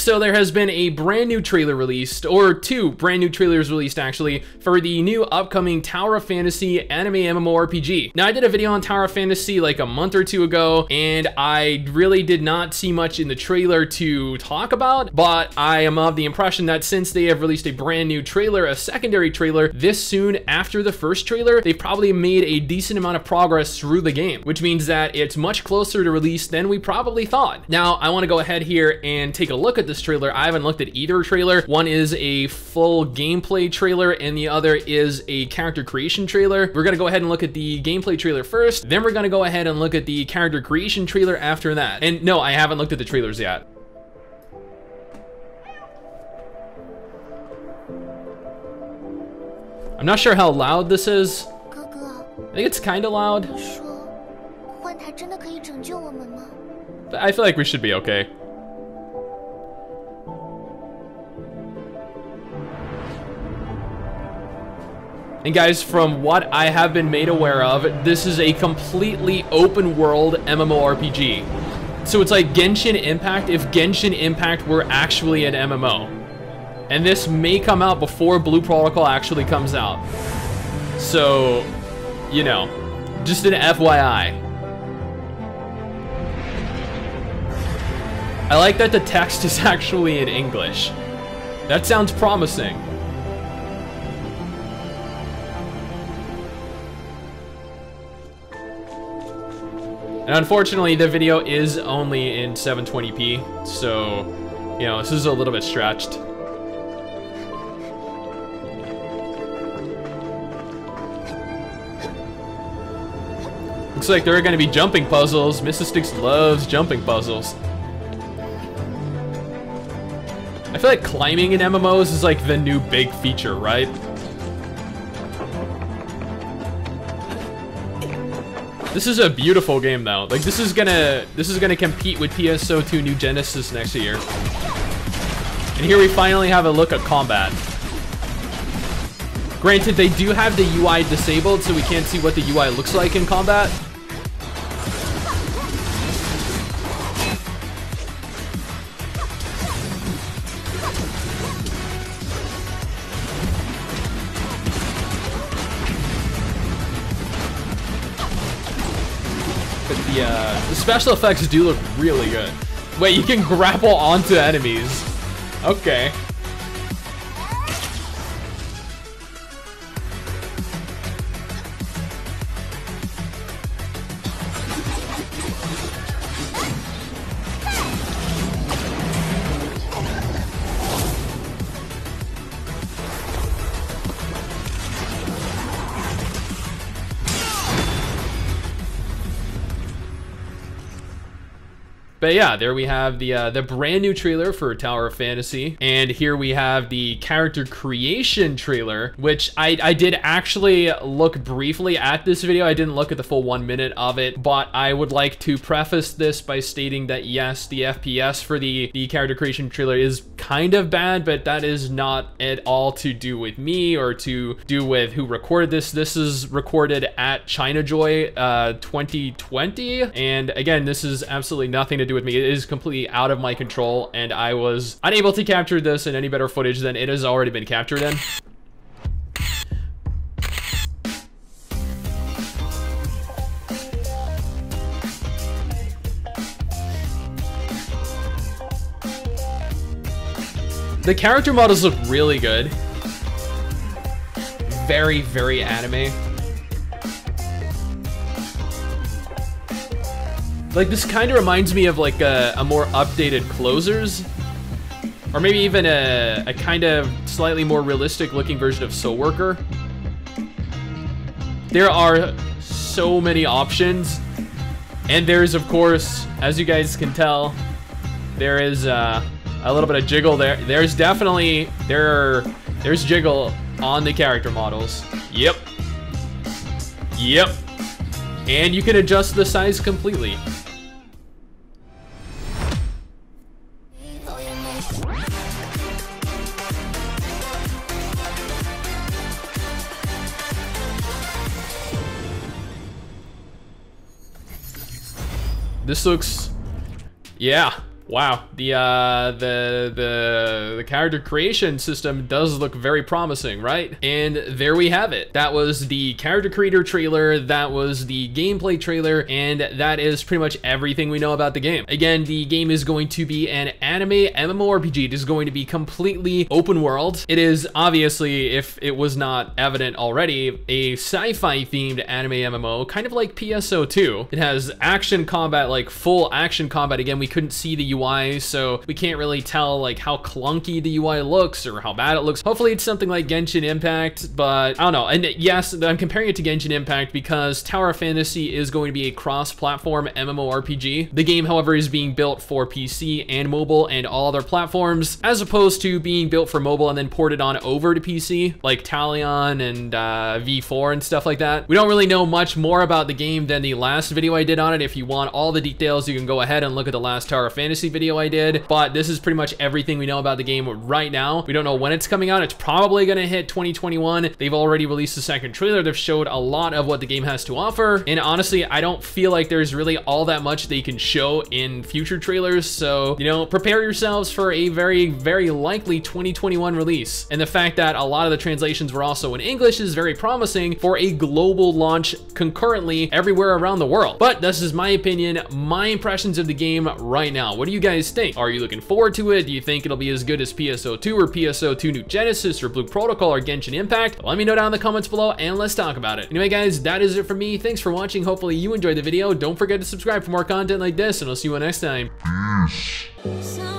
So there has been a brand new trailer released, or two brand new trailers released actually, for the new upcoming Tower of Fantasy anime MMORPG. Now I did a video on Tower of Fantasy like a month or two ago, and I really did not see much in the trailer to talk about, but I am of the impression that since they have released a brand new trailer, a secondary trailer, this soon after the first trailer, they've probably made a decent amount of progress through the game, which means that it's much closer to release than we probably thought. Now I want to go ahead here and take a look at this trailer. I haven't looked at either trailer. One is a full gameplay trailer and the other is a character creation trailer. We're gonna go ahead and look at the gameplay trailer first, then we're gonna go ahead and look at the character creation trailer after that. And no, I haven't looked at the trailers yet. I'm not sure how loud this is. I think it's kind of loud. But I feel like we should be okay. And guys, from what I have been made aware of, this is a completely open world MMORPG. So it's like Genshin Impact if Genshin Impact were actually an MMO. And this may come out before Blue Protocol actually comes out. So, you know, just an FYI. I like that the text is actually in English. That sounds promising. And unfortunately, the video is only in 720p, so, you know, this is a little bit stretched. Looks like there are going to be jumping puzzles. Mrs. Sticks loves jumping puzzles. I feel like climbing in MMOs is like the new big feature, right? This is a beautiful game though. Like this is gonna compete with PSO2 New Genesis next year. And here we finally have a look at combat. Granted, they do have the UI disabled, so we can't see what the UI looks like in combat. The special effects do look really good. Wait, you can grapple onto enemies. Okay. But yeah, there we have the brand new trailer for Tower of Fantasy, and here we have the character creation trailer, which I did actually look briefly at this video. I didn't look at the full 1 minute of it, but I would like to preface this by stating that yes, the FPS for the character creation trailer is kind of bad, but that is not at all to do with me or to do with who recorded this. This is recorded at ChinaJoy 2020, and again, this is absolutely nothing to do with me. It is completely out of my control, and I was unable to capture this in any better footage than it has already been captured in. The character models look really good. Very, very anime. Like, this kind of reminds me of like a more updated Closers, or maybe even a kind of slightly more realistic looking version of Soul Worker. There are so many options, and there's, of course, as you guys can tell, there is a little bit of jiggle there. There's definitely, there's jiggle on the character models. Yep. Yep. And you can adjust the size completely. This looks, yeah, Wow, the character creation system does look very promising, right? And there we have it. That was the character creator trailer, that was the gameplay trailer, and that is pretty much everything we know about the game. Again, the game is going to be an anime MMORPG. It is going to be completely open world. It is obviously, if it was not evident already, a sci-fi themed anime MMO, kind of like PSO2. It has action combat, like full action combat. Again, we couldn't see the UI, so we can't really tell like how clunky the UI looks or how bad it looks. Hopefully it's something like Genshin Impact, but I don't know. And yes, I'm comparing it to Genshin Impact because Tower of Fantasy is going to be a cross-platform MMORPG. The game, however, is being built for PC and mobile and all other platforms, as opposed to being built for mobile and then ported on over to PC, like Talion and V4 and stuff like that. We don't really know much more about the game than the last video I did on it. If you want all the details, you can go ahead and look at the last Tower of Fantasy video I did, but this is pretty much everything we know about the game right now. We don't know when it's coming out. It's probably gonna hit 2021. They've already released the second trailer. They've showed a lot of what the game has to offer, and honestly, I don't feel like there's really all that much they can show in future trailers, so, you know, prepare yourselves for a very, very likely 2021 release. And the fact that a lot of the translations were also in English is very promising for a global launch concurrently everywhere around the world. But this is my opinion, my impressions of the game right now. What do you guys think? Are you looking forward to it? Do you think it'll be as good as PSO2 or PSO2 New Genesis or Blue Protocol or Genshin Impact? Let me know down in the comments below and let's talk about it. Anyway guys, that is it for me. Thanks for watching. Hopefully you enjoyed the video. Don't forget to subscribe for more content like this, and I'll see you next time. Peace.